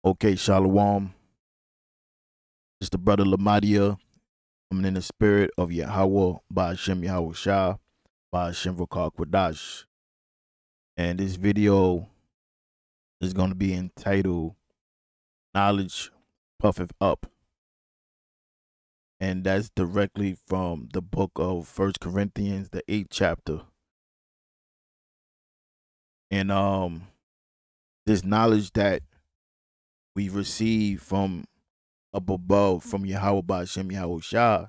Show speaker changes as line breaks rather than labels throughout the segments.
Okay, Shalom. It's the brother Lamadia. I'm in the spirit of Yahweh, by Hashem Yahweh Shah, by Hashem Rakar Kwadash. And this video is going to be entitled Knowledge Puffeth Up. And that's directly from the book of 1 Corinthians, the 8th chapter. And this knowledge that we receive from up above, from Yahweh by Hashem Yahweh Shah,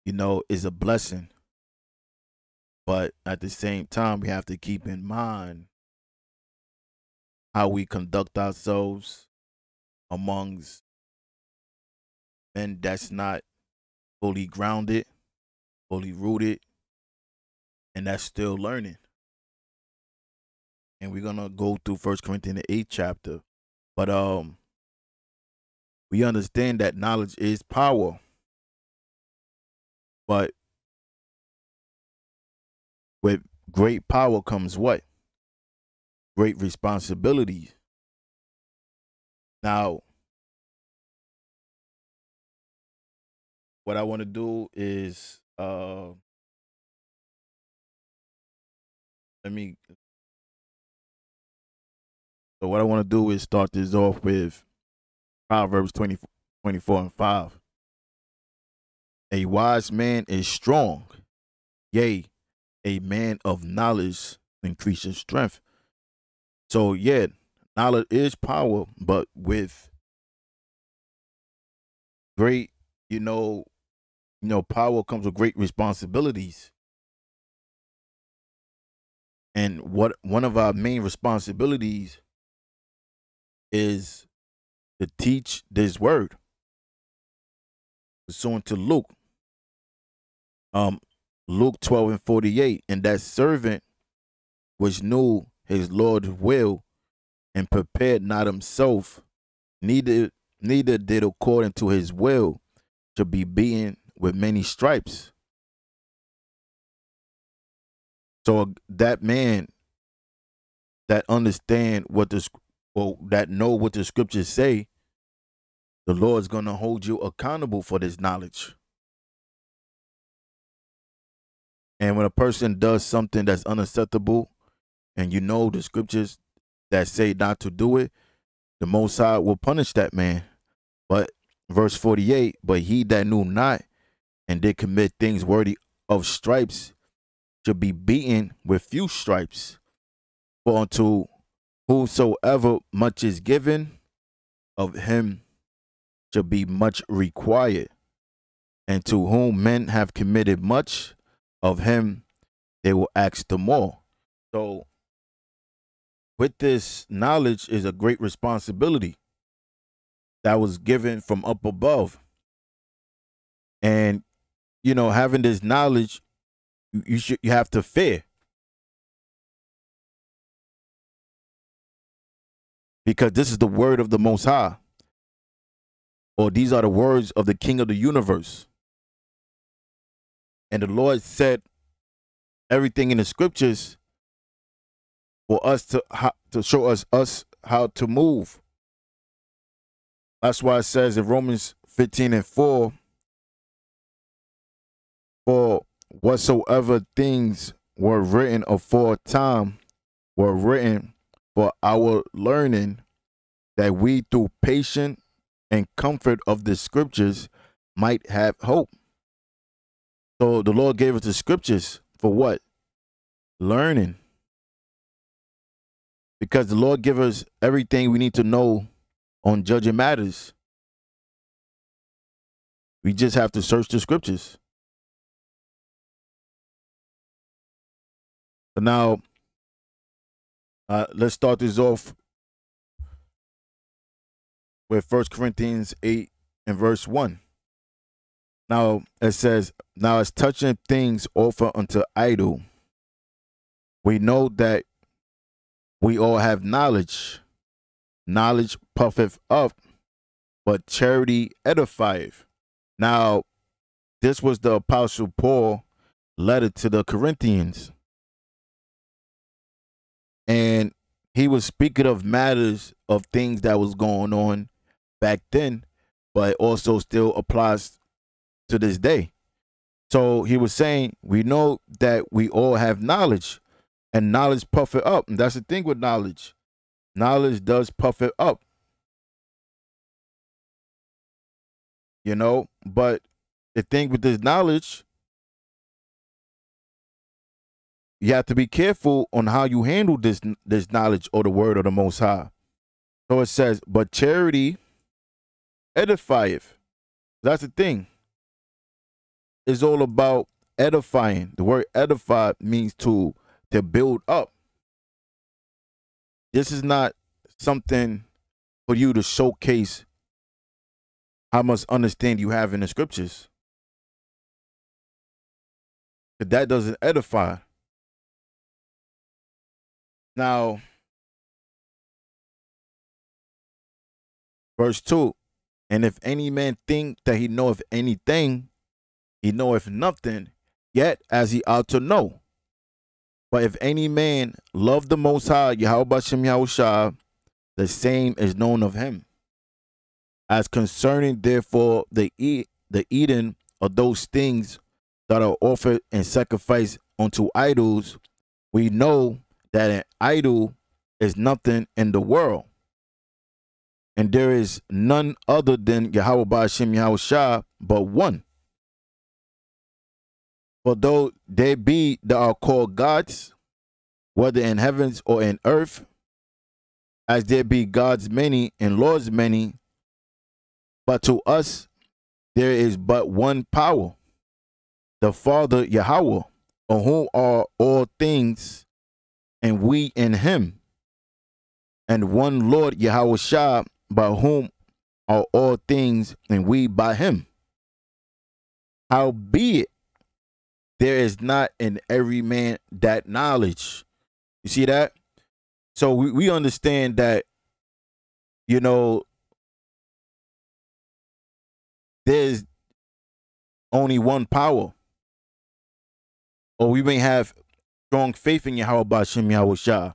is a blessing. But at the same time, we have to keep in mind how we conduct ourselves amongst men that's not fully grounded, fully rooted, and that's still learning. And we're gonna go through 1 Corinthians the 8th chapter. But we understand that knowledge is power. But with great power comes what? Great responsibility. Now, what I want to do is so what I want to do is start this off with Proverbs 24:5. A wise man is strong, yea, a man of knowledge increases strength. So yeah, knowledge is power, but with great, power comes with great responsibilities. And one of our main responsibilities is to teach this word. Pursuant to Luke 12:48, and that servant which knew his Lord's will and prepared not himself, neither did according to his will, to be beaten with many stripes. So that man that understand that know what the scriptures say, the Lord's gonna hold you accountable for this knowledge. And when a person does something that's unacceptable, and the scriptures that say not to do it, the Most High will punish that man. But verse 48, but he that knew not and did commit things worthy of stripes should be beaten with few stripes. For unto whosoever much is given, of him shall be much required. And to whom men have committed much, of him they will ask the more. So with this knowledge is a great responsibility that was given from up above. And having this knowledge, you have to fear, because this is the word of the Most High, or these are the words of the King of the universe. And the Lord said everything in the scriptures for us to show us how to move. That's why it says in Romans 15:4, for whatsoever things were written aforetime were written for our learning, that we through patience and comfort of the scriptures might have hope. So the Lord gave us the scriptures for what? Learning. Because the Lord gave us everything we need to know on judging matters. We just have to search the scriptures. So now, let's start this off with 1 Corinthians 8 and verse 1. Now it says, now as touching things offered unto idol, we know that we all have knowledge. Knowledge puffeth up, but charity edifieth. Now, this was the Apostle Paul letter to the Corinthians. And he was speaking of matters of things that was going on back then, but it also still applies to this day. So he was saying, we know that we all have knowledge, and knowledge puff it up. And that's the thing with knowledge. Knowledge does puff it up, But the thing with this knowledge, you have to be careful on how you handle this knowledge or the word of the Most High. So it says, but charity edifieth. That's the thing. It's all about edifying. The word edify means to build up. This is not something for you to showcase how much understanding you have in the scriptures. But that doesn't edify. Now, verse 2, and if any man think that he knoweth anything, he knoweth nothing, yet as he ought to know. But if any man love the Most High, Yahweh Bashem Yahushua, the same is known of him. As concerning, therefore, the eating of those things that are offered and sacrificed unto idols, we know that an idol is nothing in the world, and there is none other than Yahweh Bashem Yahushua but one. For though there be that are called gods, whether in heavens or in earth, as there be gods many and lords many, but to us there is but one power, the Father Yahweh, on whom are all things, and we in him, and one Lord Yahweh Shah, by whom are all things, and we by him. Howbeit, there is not in every man that knowledge. You see that? So we understand that, there's only one power. Or we may have strong faith in Yahweh Bashem Yahushua,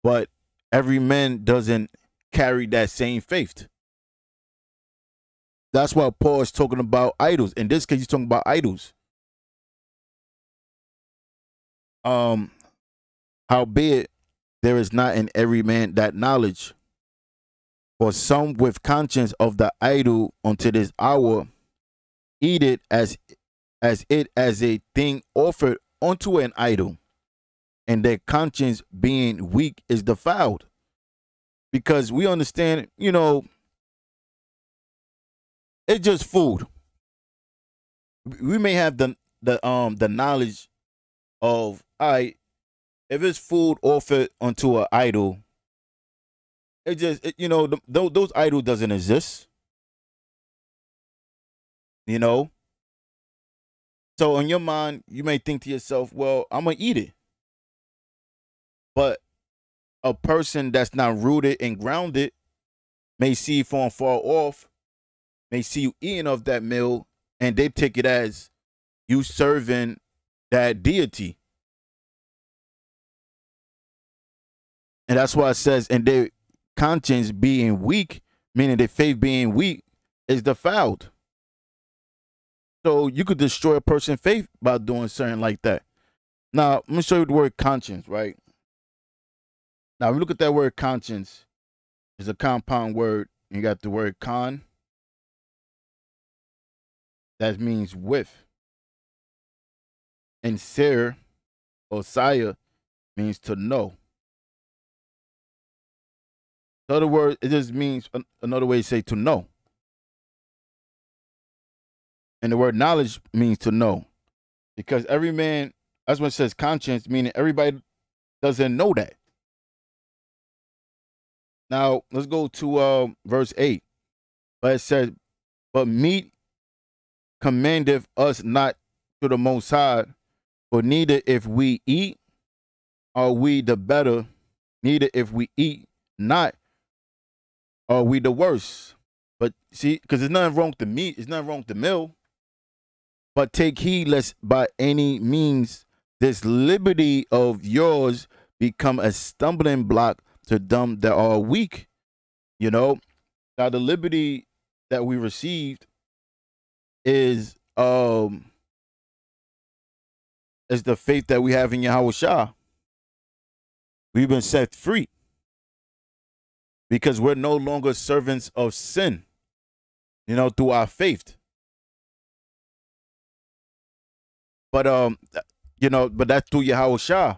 but every man doesn't carry that same faith. That's why Paul is talking about idols. In this case, he's talking about idols. Howbeit, there is not in every man that knowledge. For some with conscience of the idol unto this hour eat it as a thing offered unto an idol, and their conscience being weak is defiled. Because we understand, it's just food. We may have the knowledge of, all right, if it's food offered unto an idol, it just those idols doesn't exist. So in your mind, you may think to yourself, well, I'm gonna eat it. But a person that's not rooted and grounded may see from far off, may see you eating of that meal, and they take it as you serving that deity. And that's why it says, and their conscience being weak, meaning their faith being weak, is defiled. So you could destroy a person's faith by doing something like that. Now, let me show you the word conscience, right? Now, we look at that word conscience. It's a compound word. You got the word con. That means with. And ser or sire means to know. In other words, it just means another way to say to know. And the word knowledge means to know. Because every man, that's when it says conscience, meaning everybody doesn't know that. Now, let's go to verse 8. But it says, but meat commandeth us not to the Most High, for neither if we eat are we the better, neither if we eat not are we the worse. But see, because there's nothing wrong with the meat, there's nothing wrong with the meal. But take heed lest by any means this liberty of yours become a stumbling block to them that are weak. You know, now the liberty that we received is is the faith that we have in Yahweh Shah. We've been set free because we're no longer servants of sin, through our faith. But but that's through Yahweh Shah.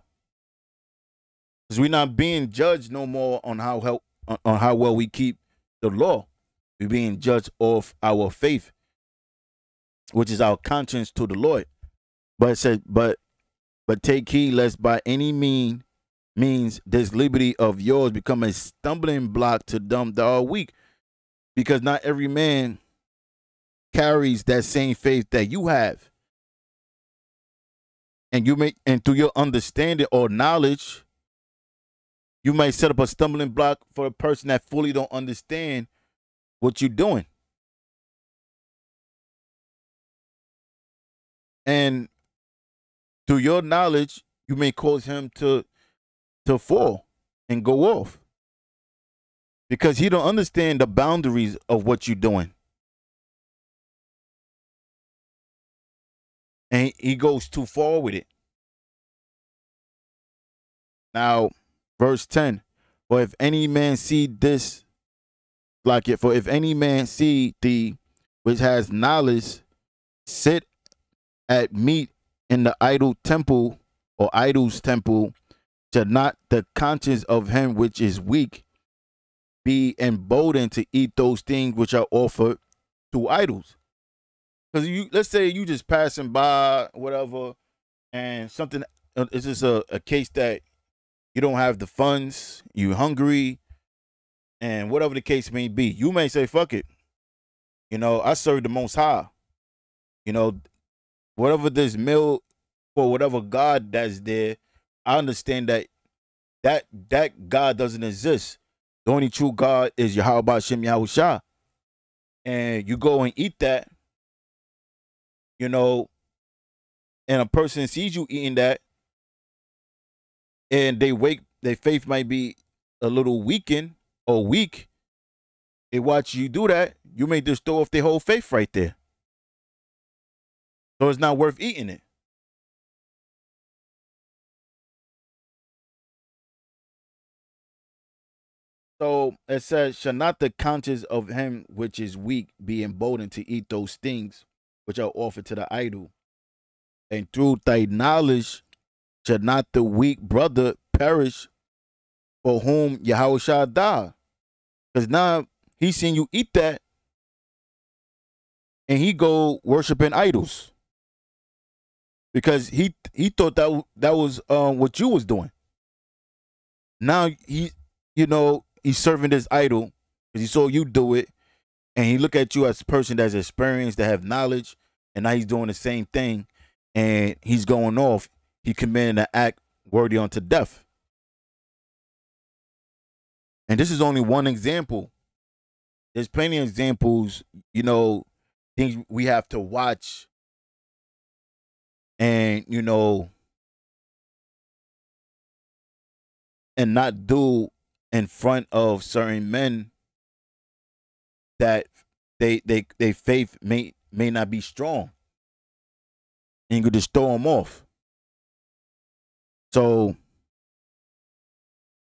Because we're not being judged no more on on how well we keep the law. We're being judged off our faith, which is our conscience to the Lord. But it said, but take heed lest by any means this liberty of yours become a stumbling block to them that are weak. Because not every man carries that same faith that you have. And and through your understanding or knowledge, you might set up a stumbling block for a person that fully don't understand what you're doing. And through your knowledge, you may cause him to fall and go off because he don't understand the boundaries of what you're doing. And he goes too far with it. Now, verse 10, for if any man see this, for if any man see thee, which has knowledge, sit at meat in the idol temple or idol's temple, shall not the conscience of him which is weak be emboldened to eat those things which are offered to idols? Because let's say you just passing by, whatever, and something, it's just a case that you don't have the funds, you're hungry, and whatever the case may be, you may say, fuck it. I serve the Most High. Whatever this meal for whatever God that's there, I understand that God doesn't exist. The only true God is Yahweh Shem Yahweh Shah. And you go and eat that, and a person sees you eating that, and their faith might be a little weakened or weak. They watch you do that, you may just throw off their whole faith right there. So it's not worth eating it. So it says, shall not the conscience of him which is weak be emboldened to eat those things which are offered to the idol? And through thy knowledge shall not the weak brother perish for whom Yahweh shall die? Because now he seen you eat that and he go worshiping idols. Because he thought that was what you was doing. Now he's serving this idol because he saw you do it, and he look at you as a person that's experienced, that have knowledge, and now he's doing the same thing, and he's going off. He committing an act worthy unto death. And this is only one example. There's plenty of examples, things we have to watch and, and not do in front of certain men that they faith may not be strong, and you could just throw them off. So,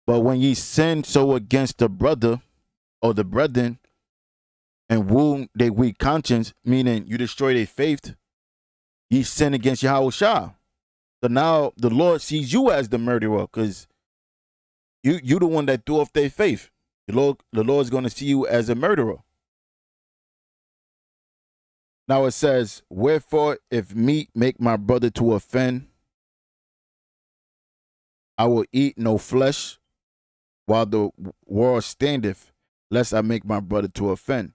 but when ye sin so against the brother or the brethren and wound their weak conscience, meaning you destroy their faith, ye sin against Yahweh Shah. So now the Lord sees you as the murderer because you the one that threw off their faith. The Lord is going to see you as a murderer. Now it says, wherefore if meat make my brother to offend, I will eat no flesh while the world standeth, lest I make my brother to offend.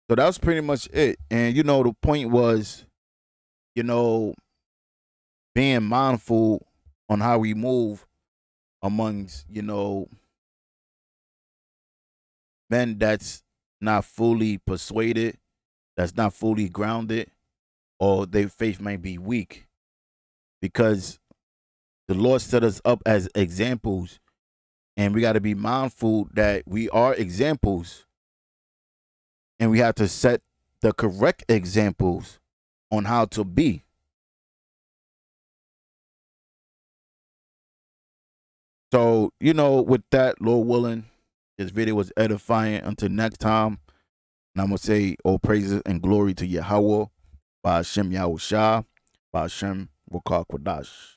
So that was pretty much it. And the point was, being mindful on how we move amongst, men that's not fully persuaded, that's not fully grounded, or their faith might be weak. Because The Lord set us up as examples, and we got to be mindful that we are examples, and we have to set the correct examples on how to be. So, with that, Lord willing, this video was edifying. Until next time, and I'm going to say all praises and glory to Yahweh, by Hashem Yahushua, by Hashem Wakar Kwadash.